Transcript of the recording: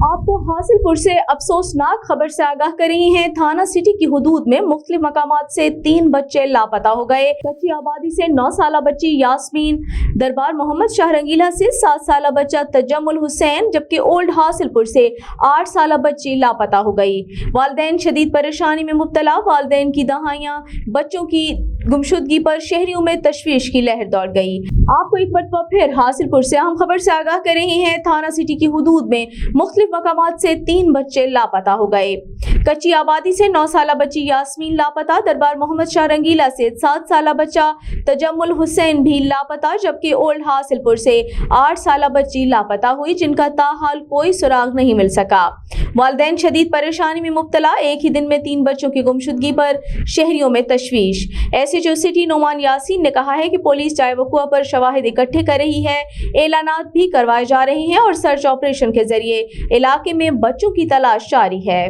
आपको हासिलपुर से अफसोसनाक खबर से आगाह कर रही हैं। थाना सिटी की हुदूद में मुख्तलिफ मकामात से 3 बच्चे लापता हो गए। कच्ची आबादी से 9 साला बच्ची यास्मीन, दरबार मोहम्मद शाह रंगीला से 7 साला बच्चा तजम्मुल हुसैन, जबकि ओल्ड हासिलपुर से 8 साला बच्ची लापता हो गई। वालिदैन शदीद परेशानी में मुब्तला। वालिदैन की दहाइयां बच्चों की गुमशुदगी पर शहरियों में तशवीश की लहर दौड़ गई। आपको एक मरतबा फिर हासिलपुर से अहम खबर से आगाह कर रही हैं। थाना सिटी की हुदूद में मुख्तलिफ मकामात से 3 बच्चे लापता हो गए। कच्ची आबादी से 9 साला बच्ची यास्मीन लापता, दरबार मोहम्मद शाह रंगीला से 7 साला बच्चा तजम्मुल हुसैन भी लापता, जबकि ओल्ड हासिलपुर से 8 साला बच्ची लापता हुई, जिनका ताहाल कोई सुराग नहीं मिल सका। वालिदैन शदीद परेशानी में मुब्तला। एक ही दिन में 3 बच्चों की गुमशुदगी पर शहरियों में तशवीश। एसएचओ सिटी नोमान यासीन ने कहा है कि पुलिस चाय वक़ुआ पर शवाहिद इकट्ठे कर रही है, एलानात भी करवाए जा रहे हैं और सर्च ऑपरेशन के जरिए इलाके में बच्चों की तलाश जारी है।